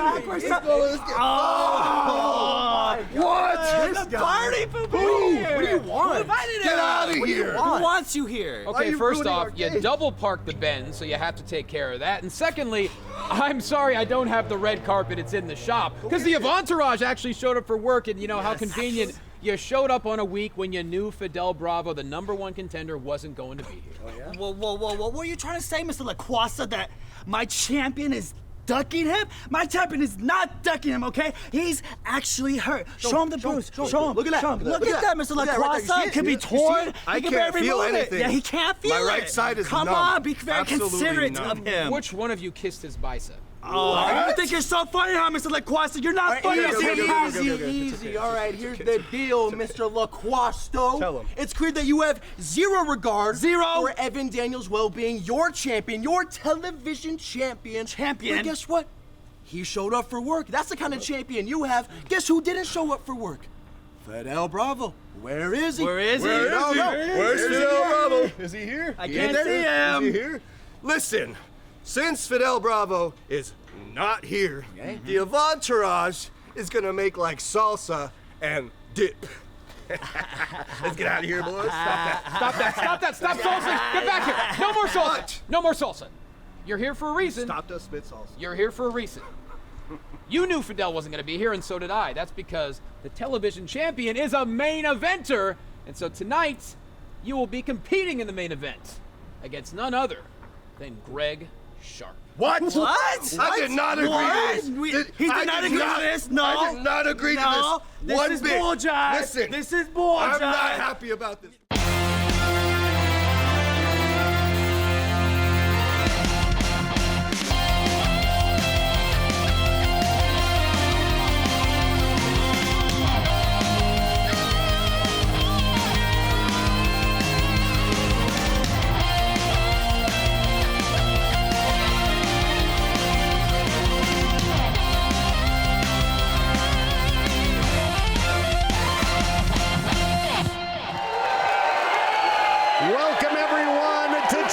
Let's go. What? This party poo-poo. What do you want? Who invited Get him? out of here. Who wants you here? Okay, first off, you double parked the Benz, so you have to take care of that. And secondly, I'm sorry I don't have the red carpet. It's in the shop. Because the Entourage actually showed up for work, and you know how convenient. You showed up on a week when you knew Fidel Bravo, the #1 contender, wasn't going to be here. Oh, yeah? Whoa. What are you trying to say, Mr. LaQuasa, that my champion is ducking him? My champion is not ducking him, okay? He's actually hurt. Show him the bruise. Show him. Look at that. Look at that, Mr. LaQuasa. It could be torn. I can't feel anything. Yeah, he can't feel it. My right side is Come numb. on, be very considerate of him. Which one of you kissed his bicep? Oh, you think you're so funny, huh, Mr. LaQuasta? You're not funny. Easy. All right, here's the deal, Mr. LaQuasto. Tell him. It's clear that you have zero regard Zero? for Evan Daniels' well-being. Your champion, your television champion. But guess what? He showed up for work. That's the kind of champion you have. Guess who didn't show up for work? Fidel Bravo. Where is he? Where's Fidel Bravo? Is he here? I can't see him. Is he here? Listen, since Fidel Bravo is not here, the Entourage is gonna make like salsa and dip. Let's get out of here, boys. Stop salsa! Get back here! No more salsa! What? No more salsa! You're here for a reason. Stop to spit salsa. You're here for a reason. You knew Fidel wasn't going to be here, and so did I. That's because the television champion is a main eventer, and so tonight you will be competing in the main event against none other than Greg Sharp. What? What? I did not agree to this. He did not agree to this. No. I did not agree to this. This is bull jive. Listen, This is bull jive. I'm not happy about this.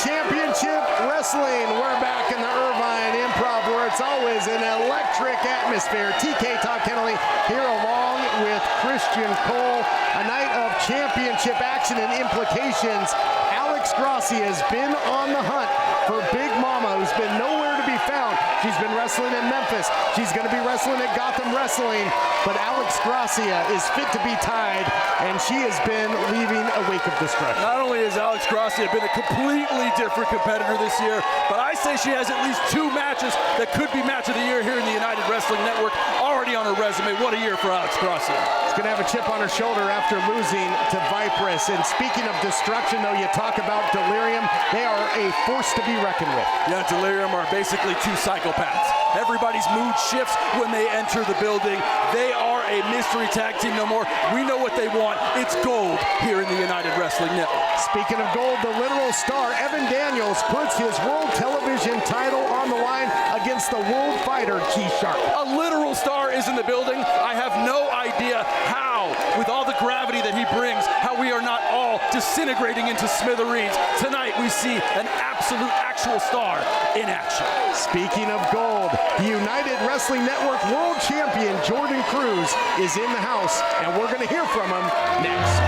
Championship Wrestling. We're back in the Irvine Improv where it's always an electric atmosphere. TK Todd Kennelly here along with Christian Cole. A night of championship action and implications. Alex Gracia has been on the hunt for Big Mama, who's been nowhere to be found. She's been wrestling in Memphis. She's going to be wrestling at Gotham Wrestling. But Alex Gracia is fit to be tied, and she has been leaving a wake of destruction. Not only has Alex Gracia been a completely different competitor this year, but I say she has at least 2 matches that could be match of the year here in the United Wrestling Network already on her resume. What a year for Alex Gracia. She's going to have a chip on her shoulder after losing to Viperous. And speaking of destruction, though, you talk about Delirium. They are a force to be reckoned with. Yeah, Delirium are basically 2 psychopaths. Everybody's mood shifts when they enter the building. They are a mystery tag team no more. We know what they want. It's gold here in the United Wrestling Network. Speaking of gold, the literal star, Evan Daniels, puts his World Television title on the line against the World Fighter, G-Sharp. A literal star is in the building. I have no idea how, with all the gravity that he brings, how we are not all disintegrating into smithereens. Tonight we see an absolute actual star in action. Speaking of gold, the United Wrestling Network World Champion Jordan Cruz is in the house, and we're going to hear from him next.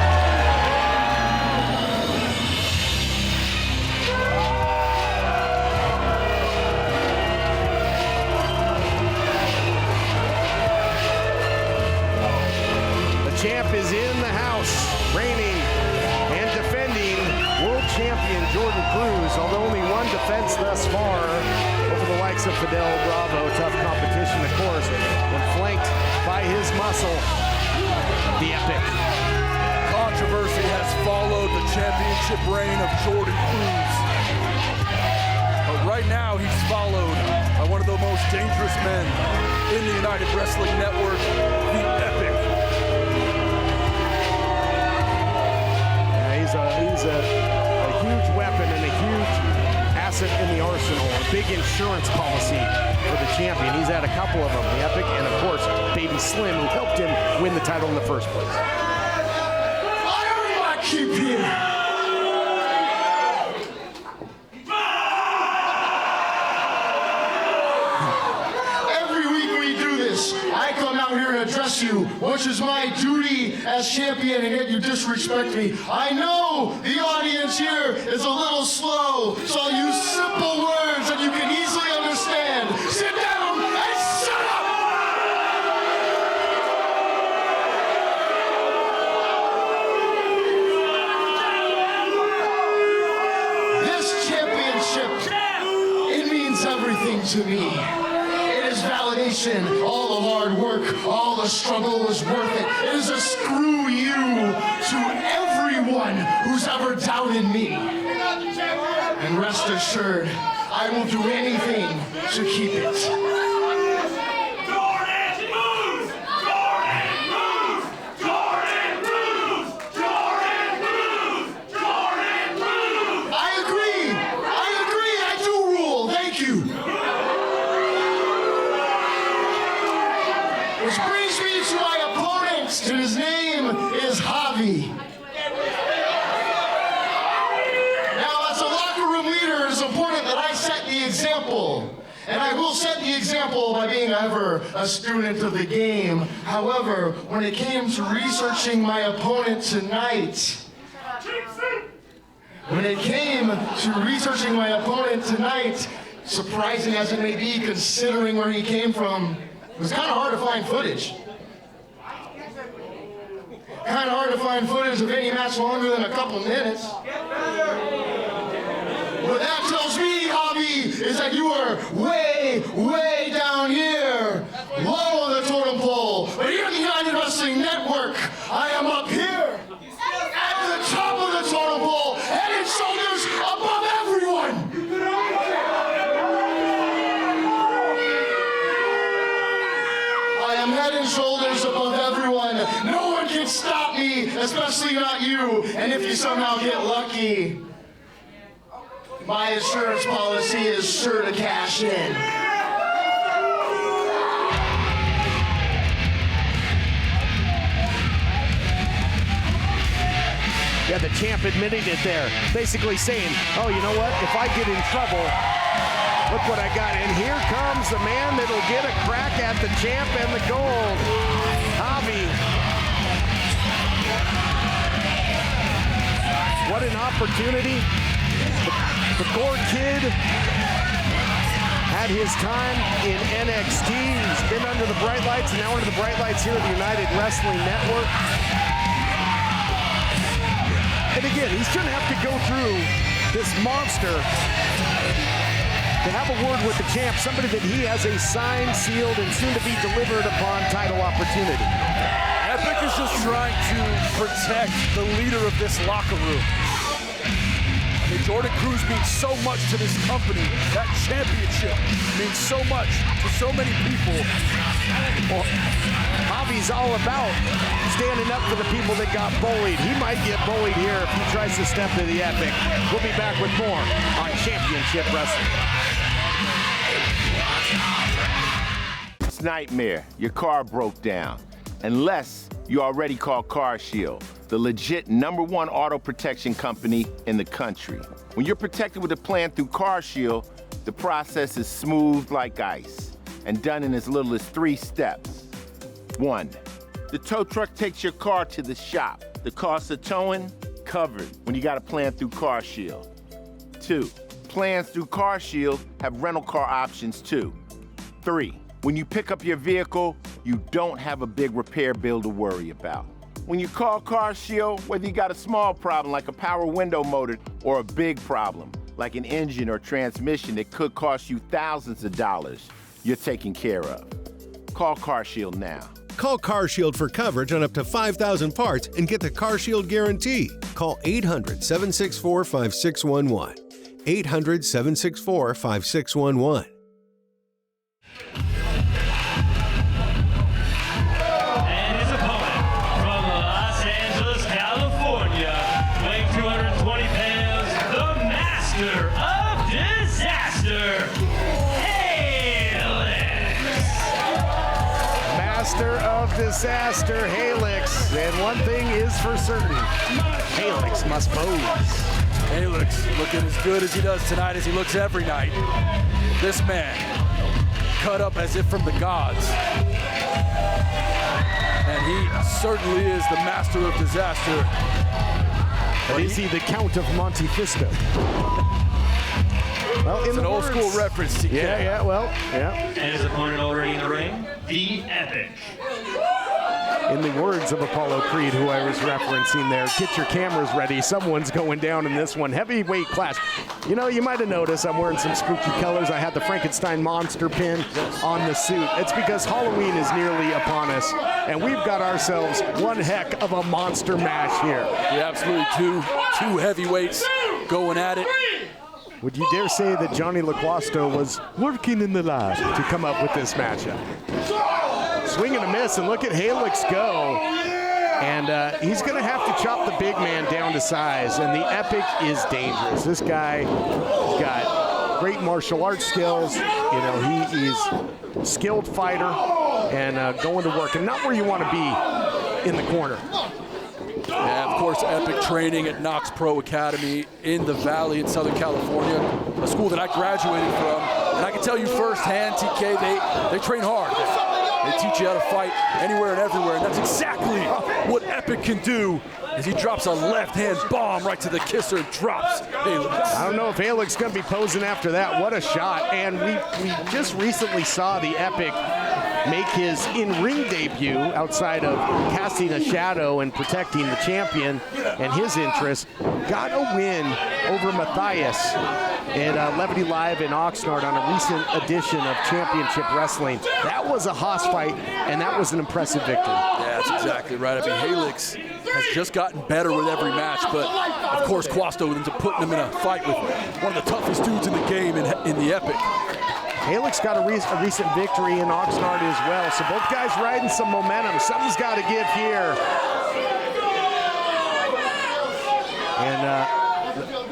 Champ is in the house, reigning and defending world champion Jordan Cruz, although only 1 defense thus far over the likes of Fidel Bravo. Tough competition, of course, and flanked by his muscle, the Epic. Controversy has followed the championship reign of Jordan Cruz. But right now he's followed by one of the most dangerous men in the United Wrestling Network, the Epic. He's a huge weapon and a huge asset in the arsenal, a big insurance policy for the champion. He's had a couple of them, the Epic, and of course, Baby Slim, who helped him win the title in the first place. I keep here. Every week we do this. I come out here to address you, which is my duty as champion, and yet you disrespect me. I know the audience here is a little slow, so I'll use simple words that you can easily understand. Sit down and shut up! This championship, it means everything to me. It is validation. All the hard work, all the struggle was worth it. It is a screw you to everyone who's ever doubted me. And rest assured, I will do anything to keep it. Which brings me to my opponent, and his name is Javi. Now, as a locker room leader, it is important that I set the example. And I will set the example by being ever a student of the game. However, when it came to researching my opponent tonight, surprising as it may be, considering where he came from, it was kind of hard to find footage. Kind of hard to find footage of any match longer than a couple minutes. What that tells me, Javi, is that you are way, way down here, low on the totem pole. But here at the United Wrestling Network, I am up here, at the top of the totem pole, head and shoulders above everyone. I'm head and shoulders above everyone. No one can stop me, especially not you. And if you somehow get lucky, my insurance policy is sure to cash in. Yeah, the champ admitting it there, basically saying, oh, you know what, if I get in trouble, look what I got. And here comes the man that'll get a crack at the champ and the gold. Javi. What an opportunity. The Gore Kid had his time in NXT. He's been under the bright lights and now under the bright lights here at the United Wrestling Network. And again, he's going to have to go through this monster to have a word with the champ, somebody that he has a signed, sealed, and soon to be delivered upon title opportunity. Epic is just trying to protect the leader of this locker room. I mean, Jordan Cruz means so much to this company. That championship means so much to so many people. Well, Javi's all about standing up for the people that got bullied. He might get bullied here if he tries to step to the Epic. We'll be back with more on Championship Wrestling. It's nightmare. Your car broke down. Unless you already called Car Shield, the legit #1 auto protection company in the country. When you're protected with a plan through Car Shield, the process is smooth like ice and done in as little as 3 steps. 1, the tow truck takes your car to the shop. The cost of towing, covered when you got a plan through Car Shield. 2, plans through Car Shield have rental car options too. 3, when you pick up your vehicle, you don't have a big repair bill to worry about. When you call Car Shield, whether you got a small problem like a power window motor or a big problem like an engine or transmission that could cost you thousands of dollars, you're taken care of. Call Car Shield now. Call Car Shield for coverage on up to 5,000 parts and get the Car Shield guarantee. Call 800-764-5611. 800-764-5611. Master of Disaster, Halix. And one thing is for certain, Halix must pose. Halix looking as good as he does tonight as he looks every night. This man cut up as if from the gods. And he certainly is the master of disaster. But is he the Count of Monte Fisto? Well, it's an old school reference, TK. Yeah, And his opponent already in the ring, The Epic. In the words of Apollo Creed, who I was referencing there, get your cameras ready. Someone's going down in this one. Heavyweight clash. You know, you might have noticed I'm wearing some spooky colors. I had the Frankenstein monster pin on the suit. It's because Halloween is nearly upon us, and we've got ourselves one heck of a monster match here. Yeah, absolutely. Two heavyweights going at it. Would you dare say that Johnny LaQuasto was working in the lab to come up with this matchup? Swing and a miss, and look at Helix go. And he's going to have to chop the big man down to size, and the Epic is dangerous. This guy's got great martial arts skills. You know, he is a skilled fighter and going to work, and not where you want to be in the corner. Yeah, of course, Epic training at Knox Pro Academy in the Valley in Southern California, a school that I graduated from. And I can tell you firsthand, TK, they train hard. They teach you how to fight anywhere and everywhere, and that's exactly what Epic can do as he drops a left-hand bomb right to the kisser and drops Helix. I don't know if Helix is going to be posing after that. What a shot. And we just recently saw the Epic make his in-ring debut outside of casting a shadow and protecting the champion and his interests. Got a win over Matthias at Levity Live in Oxnard on a recent edition of Championship Wrestling. That was a Haas fight, and that was an impressive victory. Yeah, that's exactly right. I mean, Helix has just gotten better with every match, but of course, Quasto ends up putting him in a fight with one of the toughest dudes in the game in the Epic. Helix got a recent victory in Oxnard as well, so both guys riding some momentum. Something's got to give here. And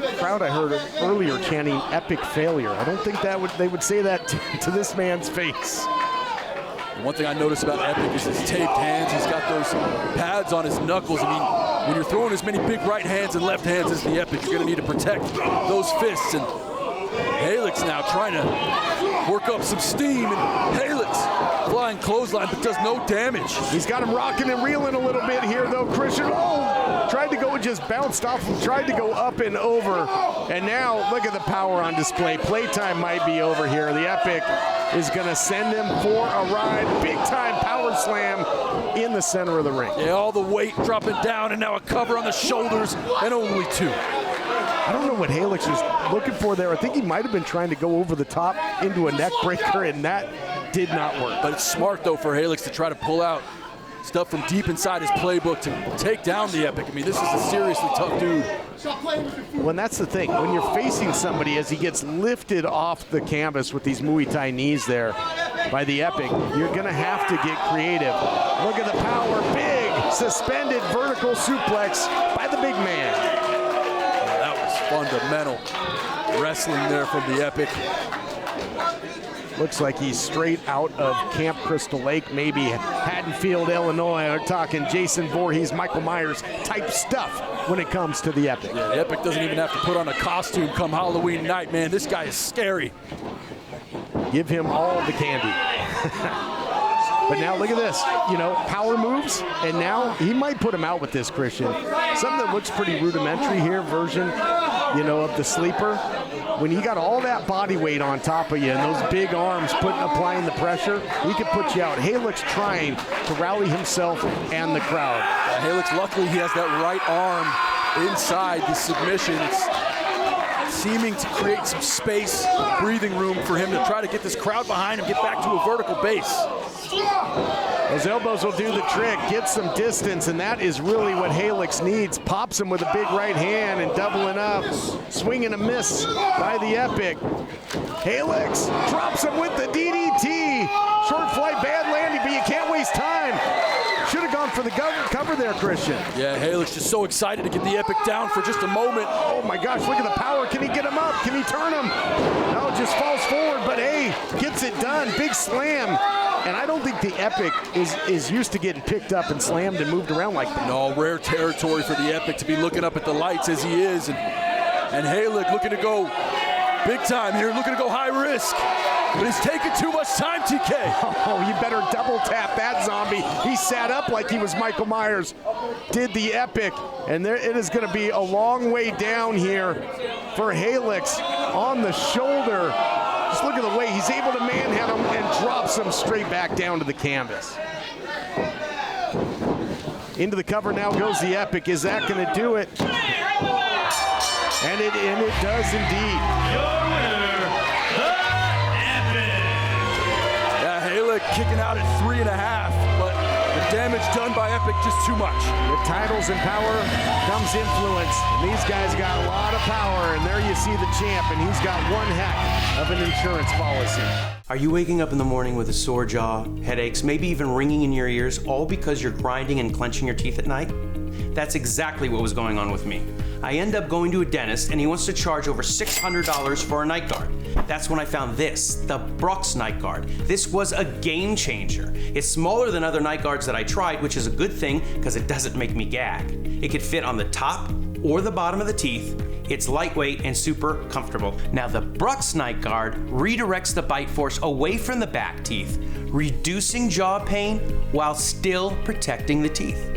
the crowd, I heard earlier, chanting "epic failure." I don't think they would say that to this man's face. One thing I noticed about Epic is his taped hands. He's got those pads on his knuckles. I mean, when you're throwing as many big right hands and left hands as the Epic, you're going to need to protect those fists. And Helix now trying to work up some steam, and Helix flying clothesline but does no damage. He's got him rocking and reeling a little bit here though, Christian. Oh, tried to go and just bounced off him, tried to go up and over, and now look at the power on display. Playtime might be over here. The Epic is gonna send him for a ride. Big time power slam in the center of the ring. Yeah, all the weight dropping down, and now a cover on the shoulders, and only two. I don't know what Helix was looking for there. I think he might have been trying to go over the top into a neck breaker, and that did not work. But it's smart, though, for Helix to try to pull out stuff from deep inside his playbook to take down the Epic. I mean, this is a seriously tough dude. Well, and that's the thing. When you're facing somebody as he gets lifted off the canvas with these Muay Thai knees there by the Epic, you're going to have to get creative. Look at the power. Big suspended vertical suplex by the big man. Fundamental wrestling there from the Epic. Looks like he's straight out of Camp Crystal Lake, maybe Haddonfield, Illinois. We're talking Jason Voorhees, Michael Myers type stuff when it comes to the Epic. Yeah, the Epic doesn't even have to put on a costume come Halloween night, man. This guy is scary. Give him all the candy. But now look at this, you know, power moves, and now he might put him out with this, Christian. Something that looks pretty rudimentary here, version, you know, of the sleeper. When you got all that body weight on top of you and those big arms applying the pressure, he could put you out. Helix trying to rally himself and the crowd. Helix, luckily he has that right arm inside the submission. It's seeming to create some space, breathing room for him to try to get this crowd behind him, get back to a vertical base. Those elbows will do the trick, get some distance, and that is really what Helix needs. Pops him with a big right hand and doubling up. Swing and a miss by the Epic. Helix drops him with the DDT. Short flight, bad landing, but you can't waste time. Should have gone for the cover there, Christian. Yeah, Helix just so excited to get the Epic down for just a moment. Oh my gosh, look at the power. Can he get him up? Can he turn him? No, just falls forward, but hey, gets it done. Big slam. And I don't think the Epic is used to getting picked up and slammed and moved around like that. No, rare territory for the Epic to be looking up at the lights as he is. And Helix looking to go Big time here, looking to go high risk. But he's taking too much time, TK. Oh, you better double tap that zombie. He sat up like he was Michael Myers. Did the epic. And there, it is going to be a long way down here for Helix on the shoulder. Just look at the way he's able to manhandle him and drops him straight back down to the canvas. Into the cover now goes the epic. Is that going to do it? And it does indeed. Your winner, the Epic. Yeah, Halek kicking out at 3.5, but the damage done by Epic just too much. With titles and power comes influence. And these guys got a lot of power, and there you see the champ, and he's got one heck of an insurance policy. Are you waking up in the morning with a sore jaw, headaches, maybe even ringing in your ears, all because you're grinding and clenching your teeth at night? That's exactly what was going on with me. I end up going to a dentist and he wants to charge over $600 for a night guard. That's when I found this, the Brooks night guard. This was a game changer. It's smaller than other night guards that I tried, which is a good thing because it doesn't make me gag. It could fit on the top or the bottom of the teeth. It's lightweight and super comfortable. Now the Brooks night guard redirects the bite force away from the back teeth, reducing jaw pain while still protecting the teeth.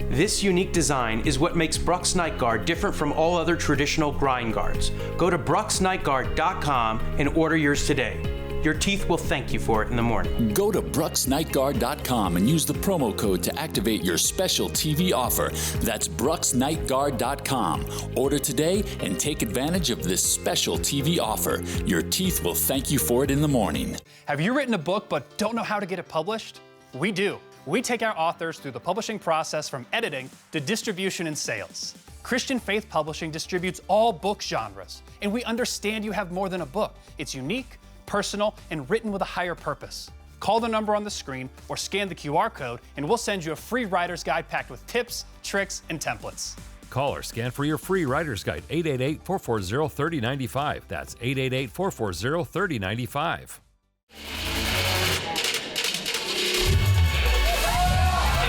This unique design is what makes Brooks Night Guard different from all other traditional grind guards. Go to brooksnightguard.com and order yours today. Your teeth will thank you for it in the morning. Go to brooksnightguard.com and use the promo code to activate your special TV offer. That's brooksnightguard.com. Order today and take advantage of this special TV offer. Your teeth will thank you for it in the morning. Have you written a book but don't know how to get it published? We do. We take our authors through the publishing process from editing to distribution and sales. Christian Faith Publishing distributes all book genres, and we understand you have more than a book. It's unique, personal, and written with a higher purpose. Call the number on the screen or scan the QR code, and we'll send you a free writer's guide packed with tips, tricks, and templates. Call or scan for your free writer's guide, 888-440-3095. That's 888-440-3095.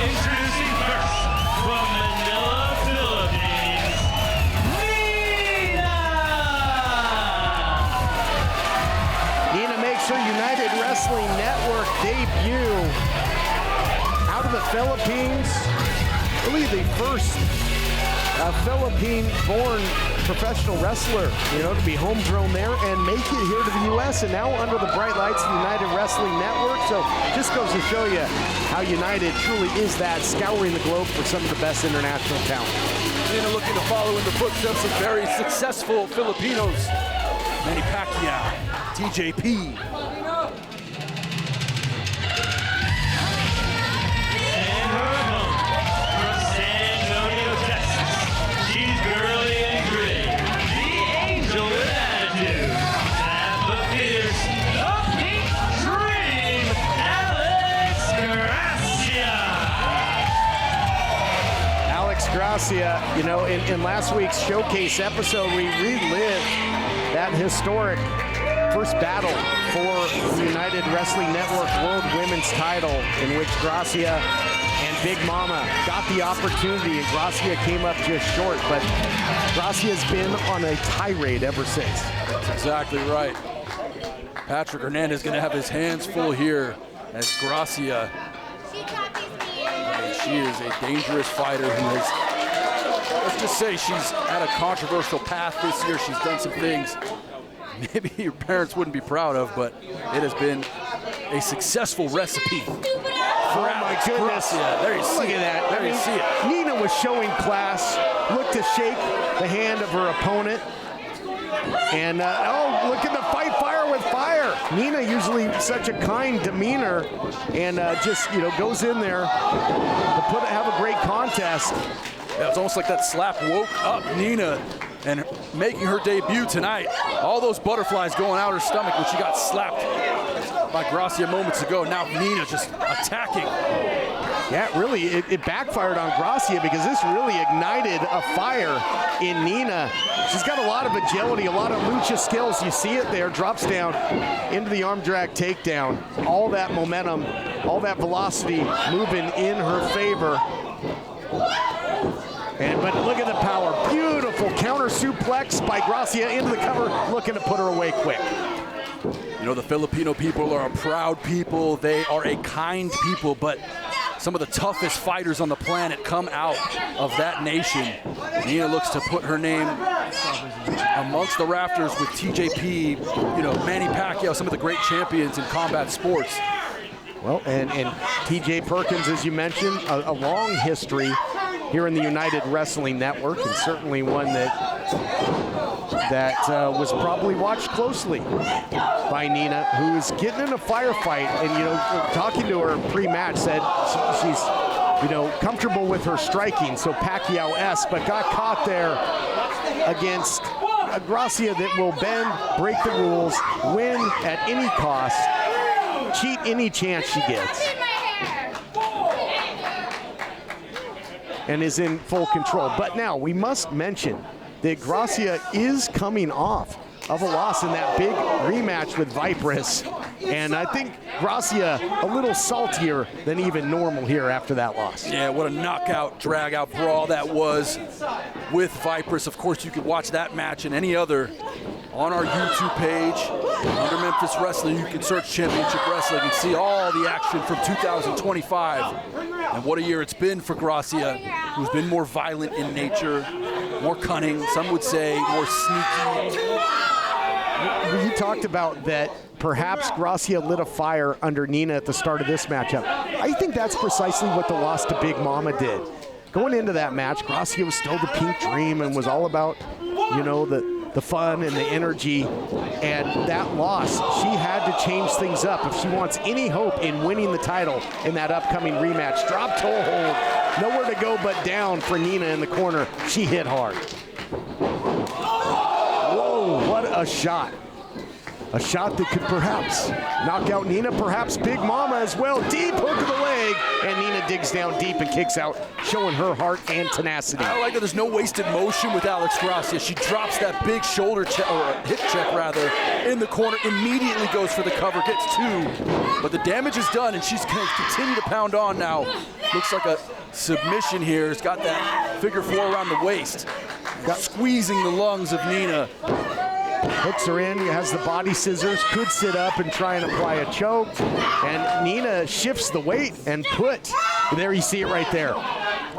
Introducing first, from Manila, Philippines, Nina makes her United Wrestling Network debut out of the Philippines. Really the first Philippine-born professional wrestler, to be homegrown there and make it here to the U.S. and now under the bright lights of the United Wrestling Network. So just goes to show you how United truly is that, scouring the globe for some of the best international talent. Nina looking to follow in the footsteps of very successful Filipinos. Manny Pacquiao, TJP. Gracia, in last week's showcase episode, we relived that historic first battle for the United Wrestling Network World Women's title, in which Gracia and Big Mama got the opportunity, and Gracia came up just short, but Gracia's been on a tirade ever since. That's exactly right. Patrick Hernandez is going to have his hands full here as Gracia. She is a dangerous fighter who has, let's just say, she's had a controversial path this year. She's done some things maybe your parents wouldn't be proud of, but it has been a successful recipe. Oh my goodness. There you see it. There you see it. Nina was showing class, looked to shake the hand of her opponent. And, look at the fight fire with fire. Nina, usually such a kind demeanor, and just, goes in there to have a great contest. Yeah, it's almost like that slap woke up Nina and making her debut tonight. All those butterflies going out her stomach when she got slapped by Gracia moments ago. Now Nina just attacking. Yeah, really, it backfired on Gracia because this really ignited a fire in Nina. She's got a lot of agility, a lot of lucha skills. You see it there, drops down into the arm drag takedown. All that momentum, all that velocity moving in her favor. But look at the power. Beautiful counter suplex by Gracia into the cover, looking to put her away quick. You know, the Filipino people are a proud people. They are a kind people, but some of the toughest fighters on the planet come out of that nation. Nina looks to put her name amongst the rafters with TJP, you know, Manny Pacquiao, some of the great champions in combat sports. Well, and TJ Perkins, as you mentioned, a long history here in the United Wrestling Network, and certainly one that was probably watched closely by Nina, who is getting in a firefight. And, you know, talking to her pre-match, said she's, you know, comfortable with her striking, so Pacquiao-esque, but got caught there against a Gracia that will bend, break the rules, win at any cost, cheat any chance she gets, and is in full control. But now we must mention that Gracia is coming off of a loss in that big rematch with Viperous, and I think Gracia a little saltier than even normal here after that loss. Yeah, what a knockout, drag-out brawl that was with Viperous. Of course, you could watch that match and any other on our YouTube page under Memphis Wrestling. You can search Championship Wrestling and see all the action from 2025. And what a year it's been for Gracia, who's been more violent in nature, more cunning, some would say more sneaky. You talked about that perhaps Gracia lit a fire under Nina at the start of this matchup. I think that's precisely what the loss to Big Mama did. Going into that match, Gracia was still the pink dream and was all about, you know, the fun and the energy. And that loss, she had to change things up if she wants any hope in winning the title in that upcoming rematch. Drop toe hold, nowhere to go but down for Nina in the corner. She hit hard. Whoa, what a shot. A shot that could perhaps knock out Nina, perhaps Big Mama as well. Deep hook of the leg, and Nina digs down deep and kicks out, showing her heart and tenacity. I like that there's no wasted motion with Alex Gracia. She drops that big shoulder check, or hip check rather, in the corner, immediately goes for the cover, gets two. But the damage is done, and she's going to continue to pound on now. Looks like a submission here. Has got that figure four around the waist. Squeezing the lungs of Nina. Hooks her in, has the body scissors, could sit up and try and apply a choke. And Nina shifts the weight and there you see it right there.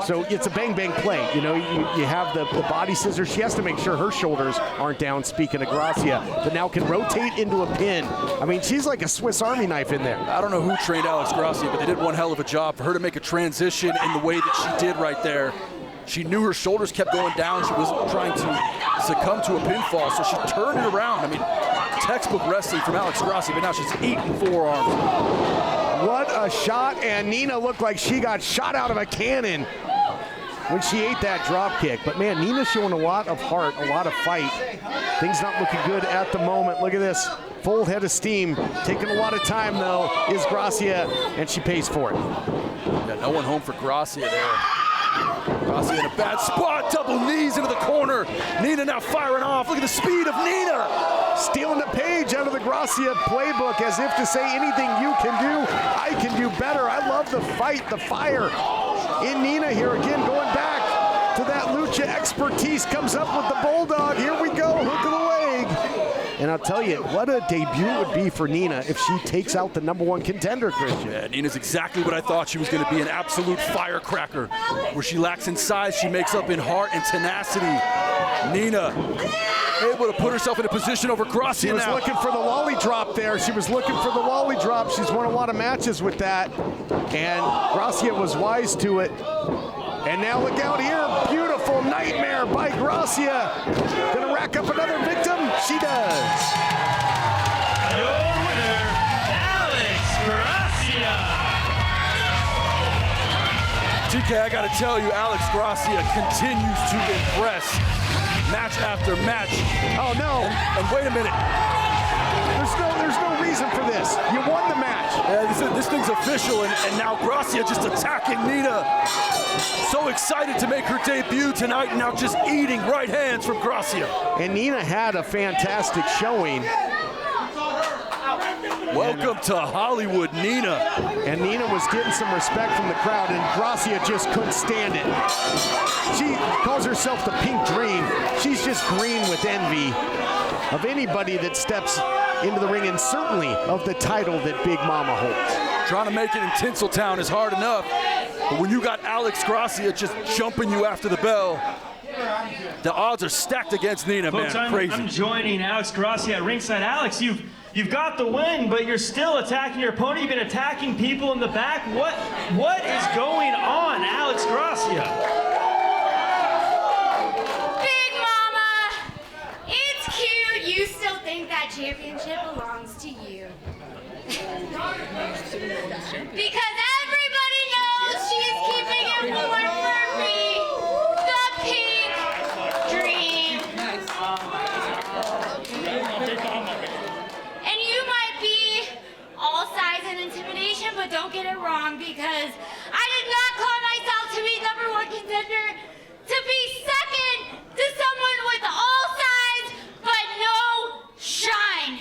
So it's a bang-bang play. You know, you have the body scissors. She has to make sure her shoulders aren't down, speaking of Gracia, but now can rotate into a pin. I mean, she's like a Swiss Army knife in there. I don't know who trained Alex Gracia, but they did one hell of a job for her to make a transition in the way that she did right there. She knew her shoulders kept going down. She wasn't trying to succumb to a pinfall, so she turned it around. I mean, textbook wrestling from Alex Gracia, but now she's eating forearms. What a shot, and Nina looked like she got shot out of a cannon when she ate that drop kick. But man, Nina's showing a lot of heart, a lot of fight. Things not looking good at the moment. Look at this, full head of steam. Taking a lot of time though is Gracia, and she pays for it. Yeah, no one home for Gracia there. Gracia in a bad spot, double knees into the corner. Nina now firing off. Look at the speed of Nina. Stealing the page out of the Gracia playbook, as if to say, anything you can do, I can do better. I love the fight, the fire in Nina here. Again, going back to that lucha expertise, comes up with the bulldog. Here we go, hook of the leg. And I'll tell you, what a debut it would be for Nina if she takes out the #1 contender, Christian. Yeah, Nina's exactly what I thought she was going to be, an absolute firecracker. Where she lacks in size, she makes up in heart and tenacity. Nina able to put herself in a position over Gracia. She was looking for the lolly drop there. She was looking for the lolly drop. She's won a lot of matches with that. And Gracia was wise to it. And now look out here, beautiful nightmare by Gracia. Gonna rack up another victim? She does. Your winner, Alex Gracia. TK, I gotta tell you, Alex Gracia continues to impress match after match. Oh no. And wait a minute. There's no reason for this. You won the match. Yeah, this thing's official, and now Gracia just attacking Nina. So excited to make her debut tonight, and now just eating right hands from Gracia. And Nina had a fantastic showing. Welcome to Hollywood, Nina. And Nina was getting some respect from the crowd, and Gracia just couldn't stand it. She calls herself the Pink Dream. She's just green with envy of anybody that steps into the ring, and certainly of the title that Big Mama holds. Trying to make it in Tinseltown is hard enough, but when you got Alex Gracia just jumping you after the bell, the odds are stacked against Nina, Folks, man. Crazy. I'm joining Alex Gracia at ringside. Alex, you've got the win, but you're still attacking your opponent. You've been attacking people in the back. What is going on, Alex Gracia? Big Mama, it's cute. You still think that championship belongs to you. Because everybody knows she's keeping it warm for me. The Pink Dream. And you might be all size and intimidation, but don't get it wrong, because I did not call myself to be #1 contender, to be second to someone with all size but no shine.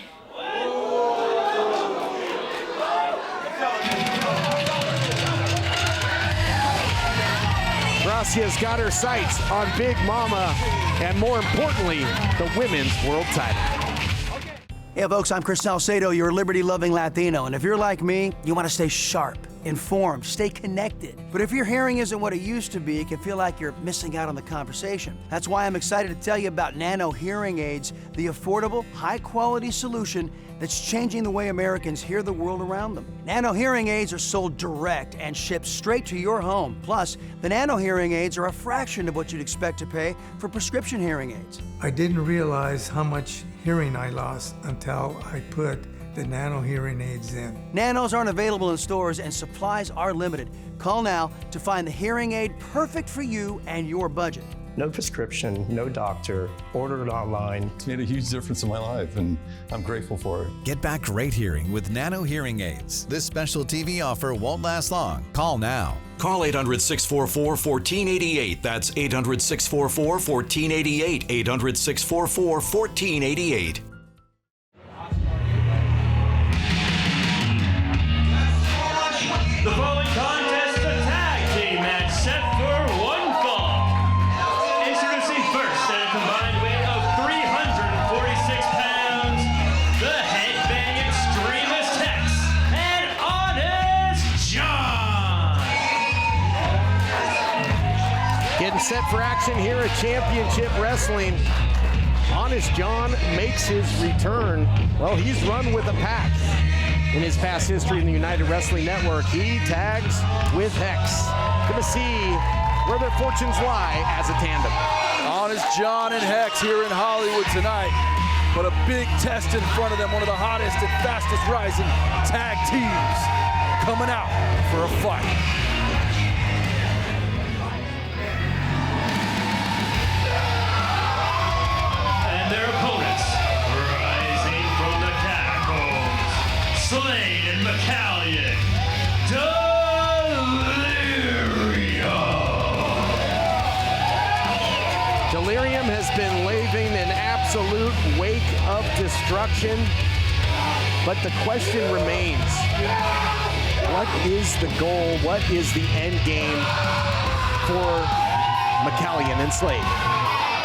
Gracia's got her sights on Big Mama, and more importantly, the women's world title. Hey folks, I'm Chris Salcedo, your liberty-loving Latino, and if you're like me, you want to stay sharp, informed, stay connected. But if your hearing isn't what it used to be, it can feel like you're missing out on the conversation. That's why I'm excited to tell you about Nano Hearing Aids, the affordable, high-quality solution that's changing the way Americans hear the world around them. Nano Hearing Aids are sold direct and shipped straight to your home. Plus, the Nano Hearing Aids are a fraction of what you'd expect to pay for prescription hearing aids. I didn't realize how much hearing I lost until I put the Nano Hearing Aids in. Nanos aren't available in stores and supplies are limited. Call now to find the hearing aid perfect for you and your budget. No prescription, no doctor, ordered it online. It's made a huge difference in my life, and I'm grateful for it. Get back great hearing with Nano Hearing Aids. This special TV offer won't last long. Call now. Call 800-644-1488. That's 800-644-1488. 800-644-1488. The following contest is a tag team match set for one fall. Introducing first at a combined weight of 346 pounds, the headbang extremist Hex and Honest John. Getting set for action here at Championship Wrestling. Honest John makes his return. Well, he's run with a pack. In his past history in the United Wrestling Network, he tags with Hex. Gonna see where their fortunes lie as a tandem. Honest John and Hex here in Hollywood tonight, but a big test in front of them, one of the hottest and fastest rising tag teams coming out for a fight. And their opponents, rising from the catacombs, Slade and McCallion, Delirium. Delirium has been leaving an absolute wake of destruction, but the question remains, what is the goal? What is the end game for McCallion and Slade?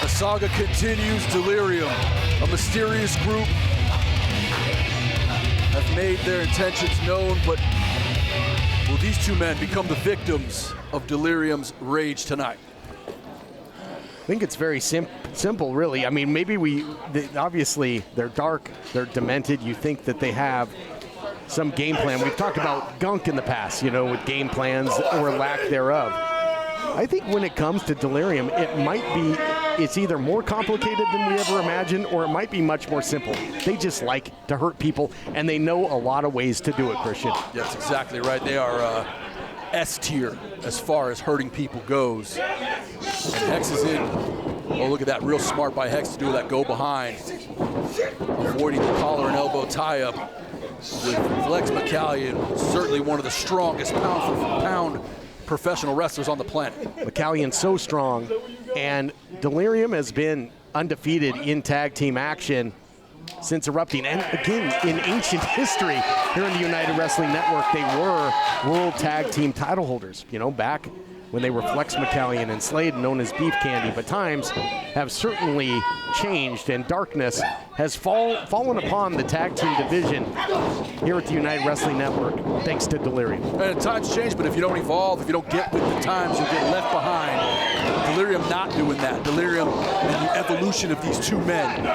The saga continues. Delirium, a mysterious group, have made their intentions known, but will these two men become the victims of Delirium's rage tonight? I think it's very simple, really. I mean, maybe obviously they're dark, they're demented. You think that they have some game plan. We've talked about gunk in the past, with game plans or lack thereof. I think when it comes to Delirium, it's either more complicated than we ever imagined, or it might be much more simple. They just like to hurt people, and they know a lot of ways to do it, Christian. Yeah, that's exactly right. They are S tier as far as hurting people goes. And Hex is in. Oh, look at that. Real smart by Hex to do that go behind. Avoiding the collar and elbow tie-up with Flex McCallion, certainly one of the strongest pound-for-pound professional wrestlers on the planet. McCallion's so strong, and Delirium has been undefeated in tag team action. since erupting. And again, in ancient history here in the United Wrestling Network, they were World Tag Team title holders, you know, back when they were Flex McCallion and Slade, known as Beef Candy. But times have certainly changed, and darkness has fallen upon the tag team division here at the United Wrestling Network, thanks to Delirium. And times change, but if you don't evolve, if you don't get with the times, you get left behind. Delirium not doing that. Delirium and the evolution of these two men.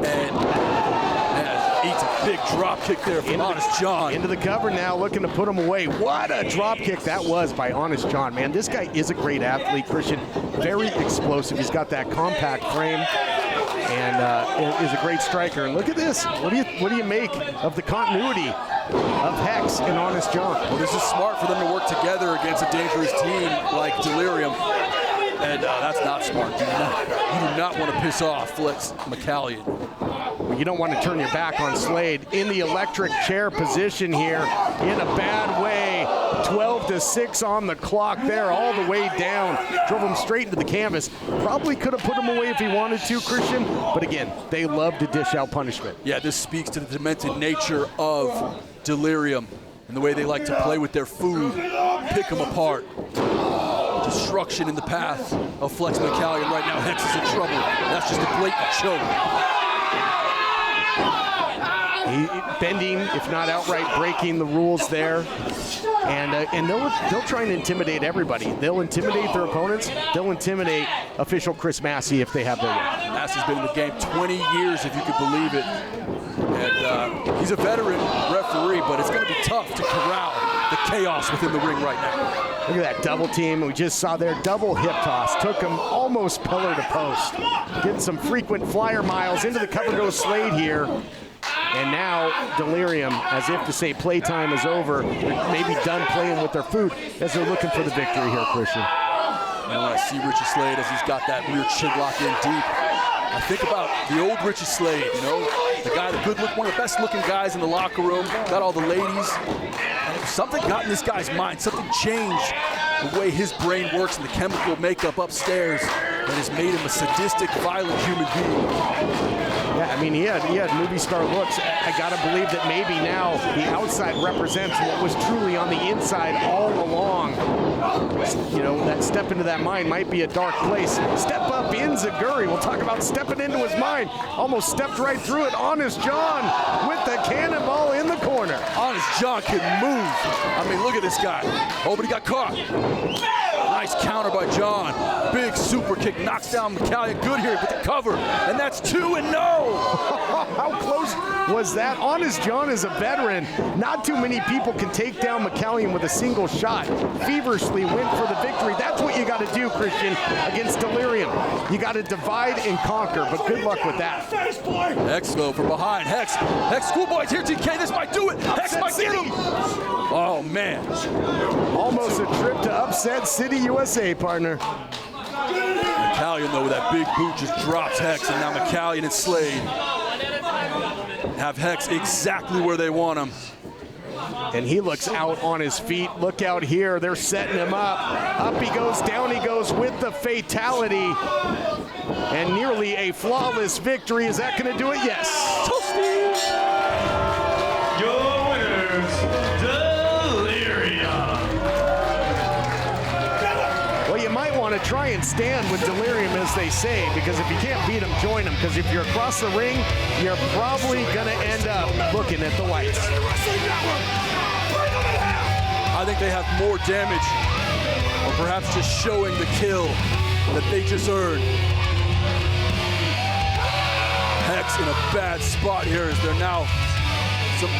And eats a big drop kick there from Honest John. Into the cover now, looking to put him away. What a drop kick that was by Honest John. Man, this guy is a great athlete, Christian. Very explosive. He's got that compact frame and is a great striker. And look at this. What do you make of the continuity of Hex and Honest John? Well, this is smart for them to work together against a dangerous team like Delirium. And that's not smart. You do not want to piss off Flex McCallion. Well, you don't want to turn your back on Slade. In the electric chair position here, in a bad way. 12-6 on the clock there, all the way down. Drove him straight into the canvas. Probably could have put him away if he wanted to, Christian. But again, they love to dish out punishment. Yeah, this speaks to the demented nature of Delirium and the way they like to play with their food, pick them apart. Destruction in the path of Flex McCallion right now. Hex is in trouble. That's just a blatant choke. Bending, if not outright breaking the rules there. And they'll try and intimidate everybody. They'll intimidate their opponents. They'll intimidate official Chris Massey if they have their way. Massey's been in the game 20 years, if you could believe it. And he's a veteran referee, but it's going to be tough to corral the chaos within the ring right now. Look at that double team we just saw there. Double hip toss. Took him almost pillar to post. Getting some frequent flyer miles. Into the cover goes Slade here. And now Delirium, as if to say playtime is over, they're maybe done playing with their food as they're looking for the victory here, Christian. And when I see Richie Slade as he's got that rear chin lock in deep, I think about the old Richie Slade, you know, the guy, one of the best looking guys in the locker room, got all the ladies. And something got in this guy's mind, something changed the way his brain works and the chemical makeup upstairs that has made him a sadistic, violent human being. Yeah, I mean, he had movie star looks. I gotta believe that maybe now the outside represents what was truly on the inside all along. You know, that step into that mind might be a dark place. Step up in Zaguri. We'll talk about stepping into his mind. Almost stepped right through it. Honest John with the cannonball in the corner. Honest John can move. I mean, look at this guy. Oh, but he got caught. Nice counter by John. Big super kick knocks down McCallion. Good here with the cover. And that's 2-0. How close was that? Honest John is a veteran. Not too many people can take down McCallion with a single shot. Feverishly went for the victory. That's what you got to do, Christian, against Delirium. You got to divide and conquer, but good luck with that. Hex, though, from behind. Hex, Schoolboy's here, TK. This might do it. Hex might get him. Oh, man. Almost a trip to Upset City, USA, partner. McCallion, though, with that big boot just drops Hex, and now McCallion and Slade have Hex exactly where they want him. And he looks out on his feet. Look out here. They're setting him up. Up he goes, down he goes with the fatality. And nearly a flawless victory. Is that going to do it? Yes. Toasty! Your winners, Delirium. Well, you might want to try and stand with Delirium, as they say, because if you can't beat them, join them. Because if you're across the ring, you're probably going to end up looking at the lights. I think they have more damage, or perhaps just showing the kill that they just earned. Hex in a bad spot here as they're now some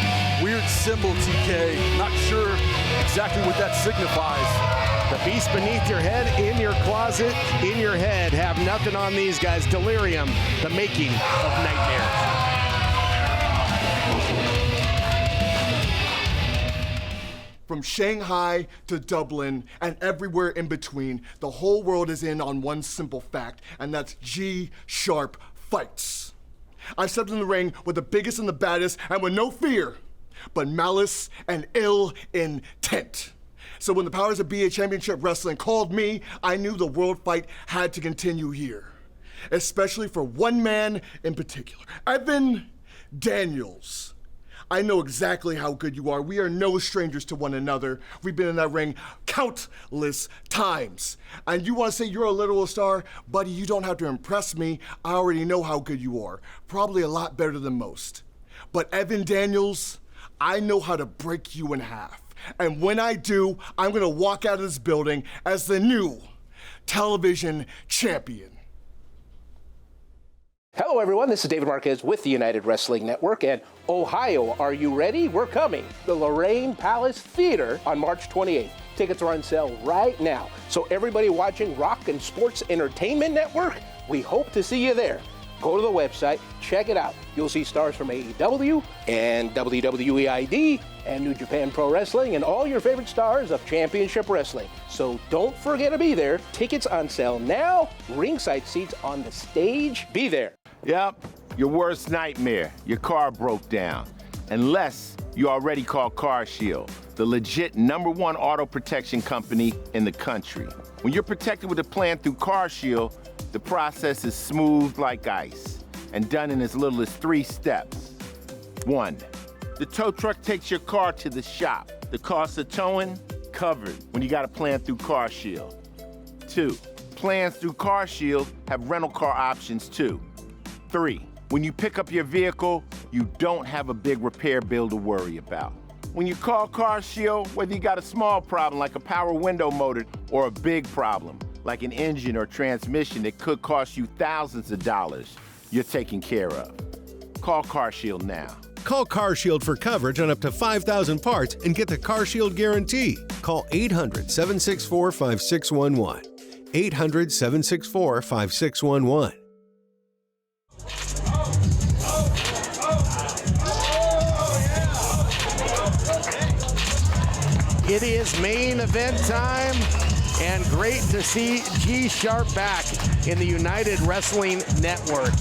weird symbol, TK. Not sure exactly what that signifies. The beast beneath your head, in your closet, in your head. Have nothing on these guys. Delirium, the making of nightmares. From Shanghai to Dublin and everywhere in between, the whole world is in on one simple fact, and that's G-Sharp fights. I've stepped in the ring with the biggest and the baddest, and with no fear, but malice and ill intent. So when the powers of BA Championship Wrestling called me, I knew the world fight had to continue here, especially for one man in particular, Evan Daniels. I know exactly how good you are. We are no strangers to one another. We've been in that ring countless times. And you want to say you're a literal star? Buddy, you don't have to impress me. I already know how good you are. Probably a lot better than most. But Evan Daniels, I know how to break you in half. And when I do, I'm going to walk out of this building as the new television champion. Hello, everyone. This is David Marquez with the United Wrestling Network. And Ohio, are you ready? We're coming. The Lorraine Palace Theater on March 28th. Tickets are on sale right now. So everybody watching Rock and Sports Entertainment Network, we hope to see you there. Go to the website, check it out. You'll see stars from AEW and WWE and New Japan Pro Wrestling and all your favorite stars of Championship Wrestling. So don't forget to be there. Tickets on sale now. Ringside seats on the stage. Be there. Yep, your worst nightmare. Your car broke down. Unless you already called Car Shield, the legit #1 auto protection company in the country. When you're protected with a plan through Car Shield, the process is smooth like ice and done in as little as 3 steps. 1, the tow truck takes your car to the shop. The cost of towing, covered when you got a plan through Car Shield. 2, plans through Car Shield have rental car options too. 3, when you pick up your vehicle, you don't have a big repair bill to worry about. When you call Car Shield, whether you got a small problem like a power window motor or a big problem like an engine or transmission that could cost you thousands of dollars, you're taken care of. Call Car Shield now. Call Car Shield for coverage on up to 5,000 parts and get the Car Shield guarantee. Call 800-764-5611. 800-764-5611. It is main event time, and great to see G Sharp back in the United Wrestling Network.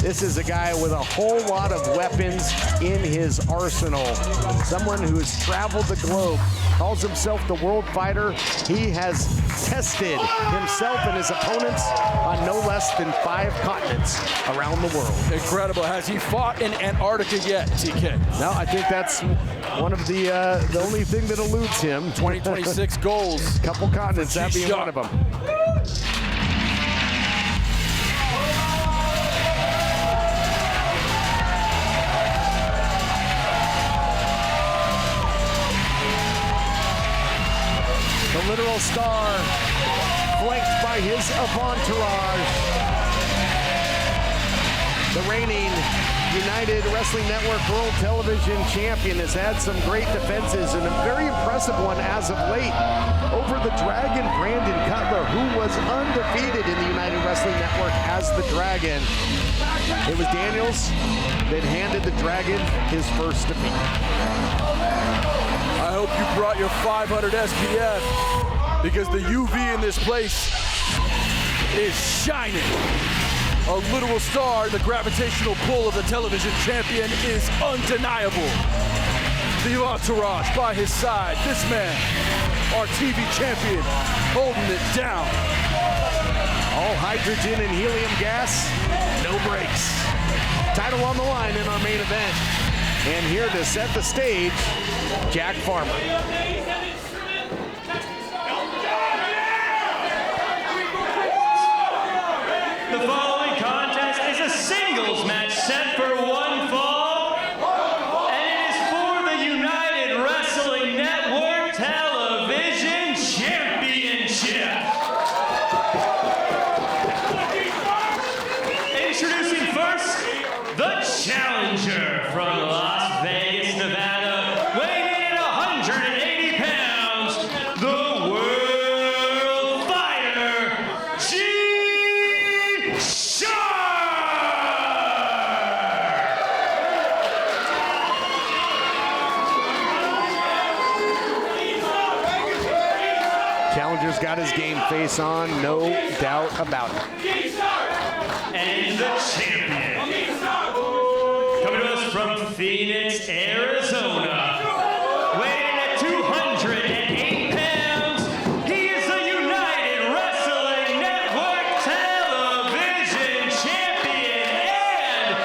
This is a guy with a whole lot of weapons in his arsenal. Someone who has traveled the globe, calls himself the World Fighter. He has tested himself and his opponents on no less than 5 continents around the world. Incredible. Has he fought in Antarctica yet, TK? No, I think that's one of the only thing that eludes him. 2026 goals. Couple continents, that being one of them. The literal star, flanked by his entourage. The reigning United Wrestling Network World Television Champion has had some great defenses and a very impressive one as of late over the Dragon Brandon Cutler, who was undefeated in the United Wrestling Network as the Dragon. It was Daniels that handed the Dragon his first defeat. I hope you brought your 500 SPF because the UV in this place is shining. A literal star, the gravitational pull of the television champion is undeniable. The entourage by his side, this man, our TV champion, holding it down. All hydrogen and helium gas, no brakes. Title on the line in our main event. And here to set the stage, Jack Farmer. The following contest is a singles match set for 1 fall, and it is for the United Wrestling Network Television Championship. Introducing first, the challenger from Las Vegas, Nevada, weighing in at 180 pounds, the World Fighter, G Challenger's got his game face on, no doubt about it. And the champion, coming to us from Phoenix, Arizona, weighing in at 208 pounds, he is the United Wrestling Network Television Champion and a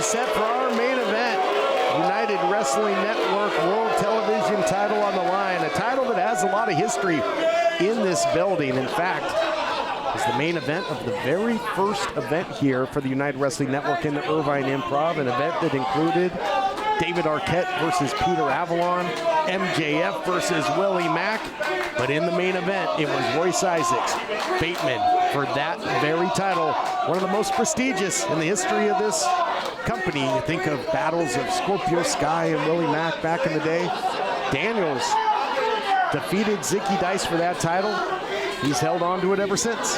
is set for our main event. United Wrestling Network World Television title on the line. A title that has a lot of history in this building. In fact, it's the main event of the very first event here for the United Wrestling Network in the Irvine Improv, an event that included David Arquette versus Peter Avalon, MJF versus Willie Mack. But in the main event, it was Royce Isaacs, Bateman, for that very title. One of the most prestigious in the history of this company. You think of battles of Scorpio Sky and Willie Mack back in the day. Daniels defeated Zicky Dice for that title. He's held on to it ever since.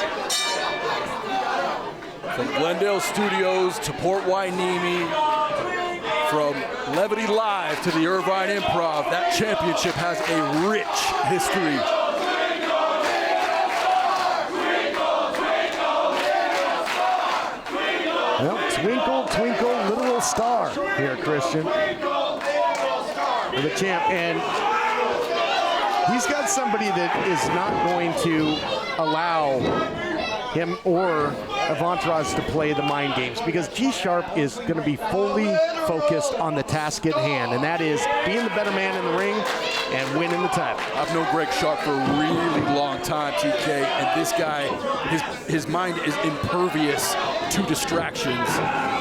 From Glendale Studios to Port Hueneme, from Levity Live to the Irvine Improv, that championship has a rich history. Well, twinkle, twinkle, little star here, Christian. For the champ, and he's got somebody that is not going to allow him or Entourage to play the mind games, because G-Sharp is going to be fully focused on the task at hand, and that is being the better man in the ring and winning the title. I've known Greg Sharp for a really long time, TK, and this guy, his mind is impervious to distractions.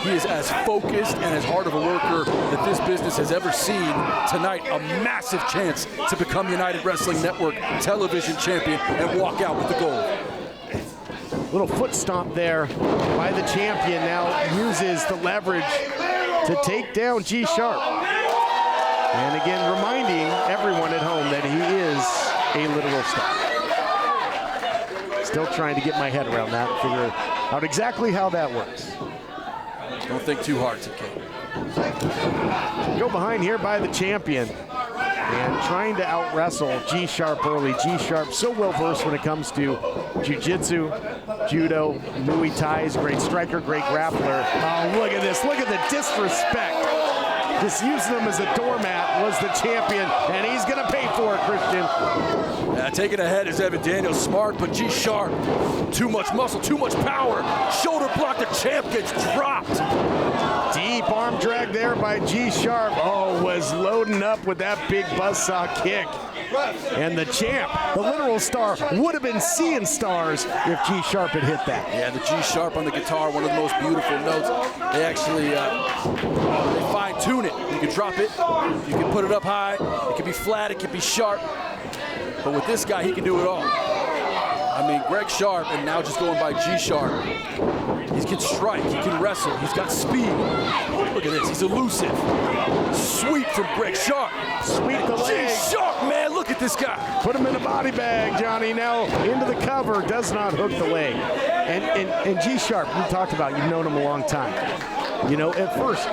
He is as focused and as hard of a worker that this business has ever seen. Tonight, a massive chance to become United Wrestling Network television champion and walk out with the gold. Little foot stomp there by the champion, now uses the leverage to take down G-Sharp. And again, reminding everyone at home that he is a literal star. Still trying to get my head around that and figure out exactly how that works. Don't think too hard, TK. Go behind here by the champion and trying to out-wrestle G-Sharp early. G-Sharp so well-versed when it comes to jiu-jitsu, judo, Muay Thais, great striker, great grappler. Oh, look at this, look at the disrespect. Just using him as a doormat was the champion, and he's gonna pay for it, Christian. Yeah, taking ahead is Evan Daniels, smart, but G-Sharp, too much muscle, too much power. Shoulder block, the champ gets dropped. Deep arm drag there by G-Sharp. Oh, was loading up with that big buzzsaw kick. And the champ, the literal star, would have been seeing stars if G-Sharp had hit that. Yeah, the G-Sharp on the guitar, one of the most beautiful notes. They actually they fine-tune it. You can drop it, you can put it up high, it can be flat, it can be sharp. But with this guy, he can do it all. I mean, Greg Sharp, and now just going by G-Sharp. He can strike, he can wrestle, he's got speed. Look at this, he's elusive. Sweep from Greg Sharp. Sweep the leg. G-Sharp, man, look at this guy. Put him in a body bag, Johnny. Now into the cover, does not hook the leg. And G-Sharp, you talked about, you've known him a long time. You know, at first,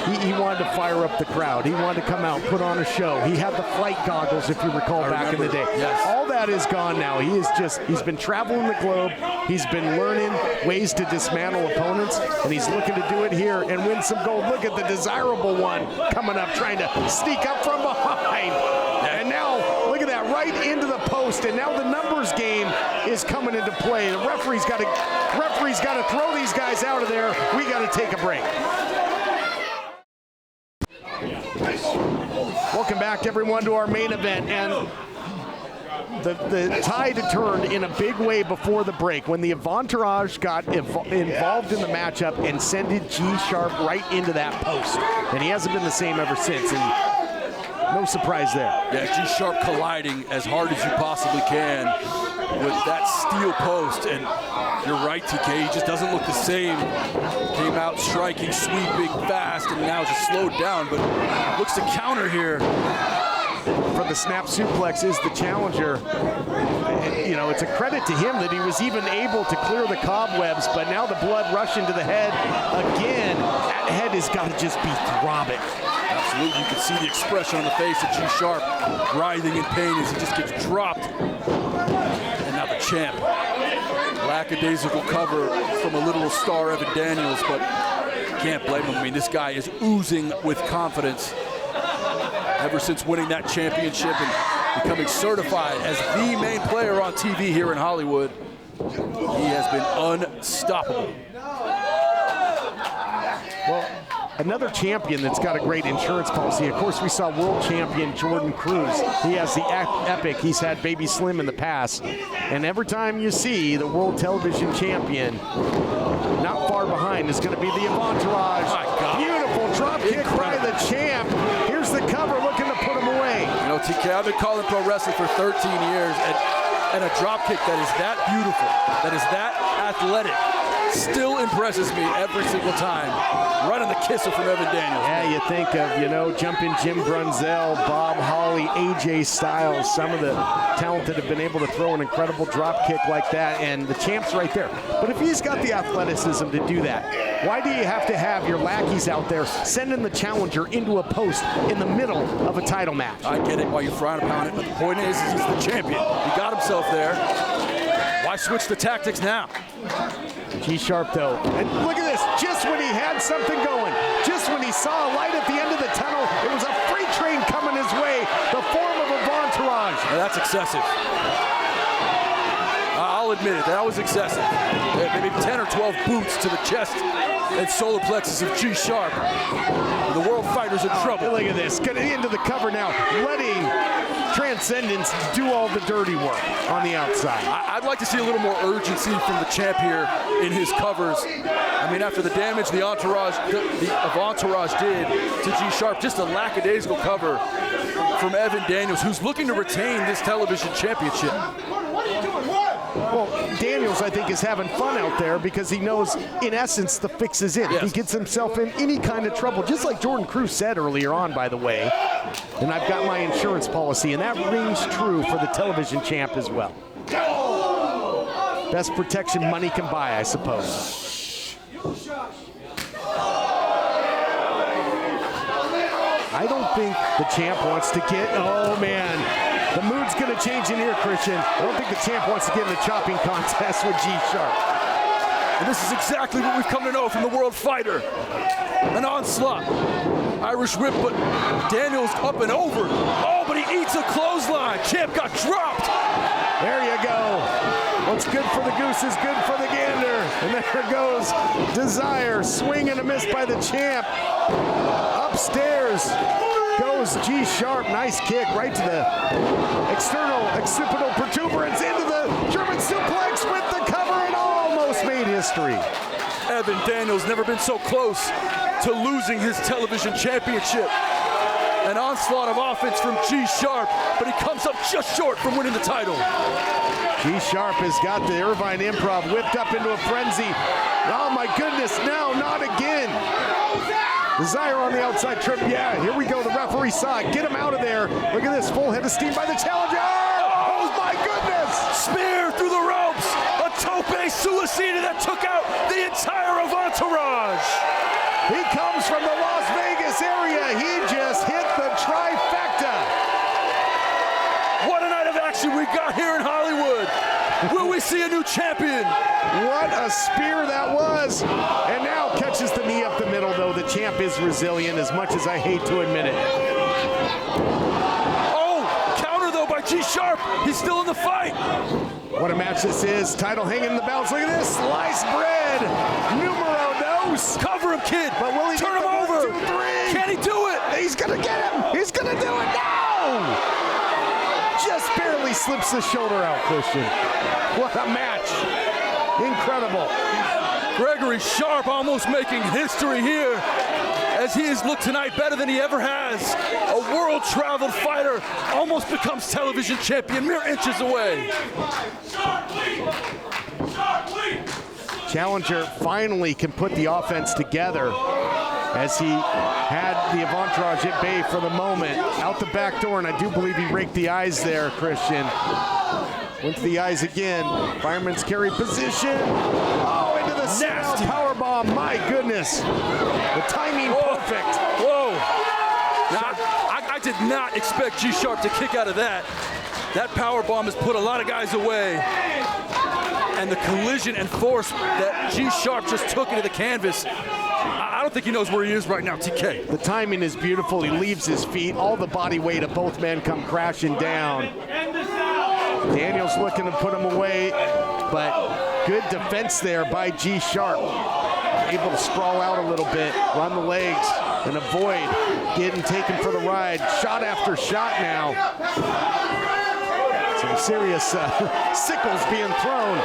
he wanted to fire up the crowd. He wanted to come out, put on a show. He had the flight goggles, if you recall, back in the day. Yes. All that is gone now. He's been traveling the globe. He's been learning ways to dismantle opponents, and he's looking to do it here and win some gold. Look at the desirable one coming up, trying to sneak up from behind. And now, look at that, right into the post, and now the numbers game is coming into play. The referee's got to throw these guys out of there. We got to take a break. Welcome back, everyone, to our main event. And the tide had turned in a big way before the break when the Entourage got involved in the matchup and sent G-Sharp right into that post. And he hasn't been the same ever since. And no surprise there. Yeah, G-Sharp colliding as hard as you possibly can with that steel post. And you're right, TK, he just doesn't look the same. Came out striking, sweeping fast, and now just slowed down, but looks to counter here. For the snap suplex is the challenger. You know, it's a credit to him that he was even able to clear the cobwebs, but now the blood rushing to the head again. That head has got to just be throbbing. Absolutely, you can see the expression on the face of G-Sharp, writhing in pain as he just gets dropped. And now the champ. Lackadaisical cover from a literal star, Evan Daniels, but can't blame him. I mean, this guy is oozing with confidence ever since winning that championship and becoming certified as the main player on TV here in Hollywood. He has been unstoppable. Well, Another champion that's got a great insurance policy. Of course, we saw world champion Jordan Cruz. He has the Epic. He's had Baby Slim in the past. And every time you see the world television champion, not far behind is going to be the Entourage. Beautiful drop kick by the champ. Here's the cover looking to put him away. You know, TK, I've been calling pro wrestling for 13 years, and a drop kick that is that beautiful, that is that athletic, still impresses me every single time. Right on the kisser from Evan Daniels. Yeah, you think of, you know, jumping Jim Brunzell, Bob Holly, AJ Styles, some of the talent that have been able to throw an incredible drop kick like that, and the champ's right there. But if he's got the athleticism to do that, why do you have to have your lackeys out there sending the challenger into a post in the middle of a title match? I get it why you're frowned upon it, but the point is he's the champion. He got himself there. Why switch the tactics now? G-Sharp, though. And look at this. Just when he had something going, just when he saw a light at the end of the tunnel, it was a freight train coming his way, the form of a Entourage. Now that's excessive. I'll admit it. That was excessive. Maybe 10 or 12 boots to the chest and solar plexus of G-Sharp. The world fighter's in trouble. Look at this. Getting into the cover now, letting Transcendence do all the dirty work on the outside. I'd like to see a little more urgency from the champ here in his covers. I mean, after the damage the Entourage did to G-Sharp, just a lackadaisical cover from Evan Daniels, who's looking to retain this television championship. Well, Daniels, I think, is having fun out there because he knows, in essence, the fix is in. Yes. He gets himself in any kind of trouble, just like Jordan Cruz said earlier on, by the way. And I've got my insurance policy, and that rings true for the television champ as well. Best protection money can buy, I suppose. I don't think the champ wants to get, oh man. The mood's going to change in here, Christian. I don't think the champ wants to get in the chopping contest with G-Sharp. And this is exactly what we've come to know from the world fighter. An onslaught. Irish whip, but Daniels up and over. Oh, but he eats a clothesline. Champ got dropped. There you go. What's good for the goose is good for the gander. And there goes Desire. Swing and a miss by the champ. Upstairs goes G-Sharp. Nice kick right to the external occipital protuberance into the German suplex with the cover and almost made history. Evan Daniels never been so close to losing his television championship. An onslaught of offense from G-Sharp, but he comes up just short from winning the title. G-Sharp has got the Irvine Improv whipped up into a frenzy. Oh my goodness, now not again. Desire on the outside trip. Yeah, here we go. The referee saw it. Get him out of there. Look at this. Full head of steam by the challenger. Oh my goodness. Spear through the ropes. A tope suicida that took out the entire Entourage. He comes from the Las Vegas area. He just hit the trifecta. What a night of action we got here in Hollywood. Will we see a new champion? What a spear that was. And now catches the knee up the middle, though. The champ is resilient, as much as I hate to admit it. Oh, counter, though, by G-Sharp. He's still in the fight. What a match this is. Title hanging in the balance. Look at this. Sliced bread. Numero dos. Cover him, kid. But will he turn him over? 1, 2, 3. Can he do it? He's going to get him. He's going to do it. No! Just barely slips the shoulder out, Christian. What a match. Incredible. Gregory Sharp almost making history here as he has looked tonight better than he ever has. A world-traveled fighter almost becomes television champion mere inches away. Challenger finally can put the offense together as he had the Entourage at bay for the moment. Out the back door, and I do believe he raked the eyes there, Christian. Went to the eyes again. Fireman's carry position. Oh, into the nasty power bomb. My goodness. The timing perfect. Whoa. Now, I did not expect G-Sharp to kick out of that. That power bomb has put a lot of guys away. And the collision and force that G-Sharp just took into the canvas, I don't think he knows where he is right now, TK. The timing is beautiful. He leaves his feet. All the body weight of both men come crashing down. Daniels looking to put him away, but good defense there by G-Sharp. able to sprawl out a little bit, run the legs, and avoid getting taken for the ride. Shot after shot now. Some serious sickles being thrown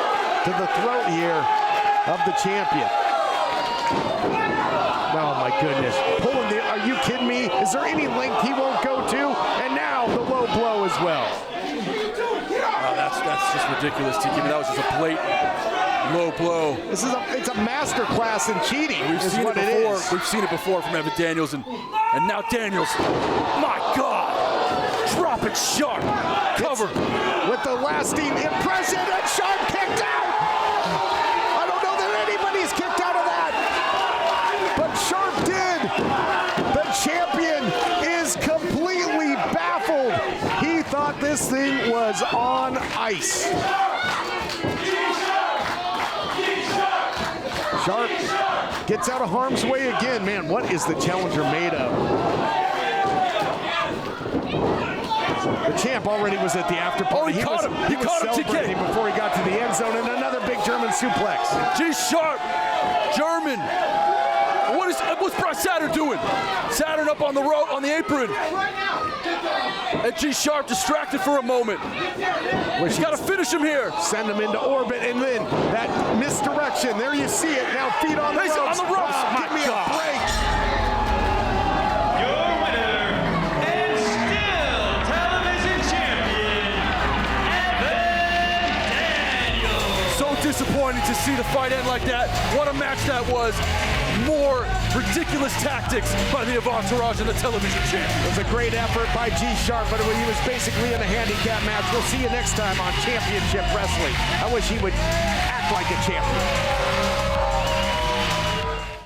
to the throat here of the champion. Oh my goodness. Pulling the, are you kidding me? Is there any length he won't go to? And now the low blow as well. That's just ridiculous, Tiki. That was just a blatant low blow. It's a master class in cheating. We've seen it before. We've seen it before from Evan Daniels, and now Daniels. My God! Dropping Sharp. Cover. With the lasting impression, and Sharp kicked out! I don't know that anybody's kicked out of that! But Sharp did! The champion is completely baffled. He thought this thing was on ice. Sharp gets out of harm's way again. Man, what is the challenger made of? The champ already was at the after party. He caught him. He was celebrating before he got to the end zone, and another big German suplex. G Sharp, German. What's Bryce Saturn doing? Saturn up on the rope, on the apron. And G Sharp distracted for a moment. He's got to finish him here. Send him into orbit, and then that misdirection. There you see it. Now feet on the ropes. On the ropes. Oh, give me a break. Your winner and still television champion, Evan Daniels. So disappointing to see the fight end like that. What a match that was. More ridiculous tactics by the Entourage and the television champion. It was a great effort by G Sharp, but he was basically in a handicap match. We'll see you next time on Championship Wrestling. I wish he would act like a champion.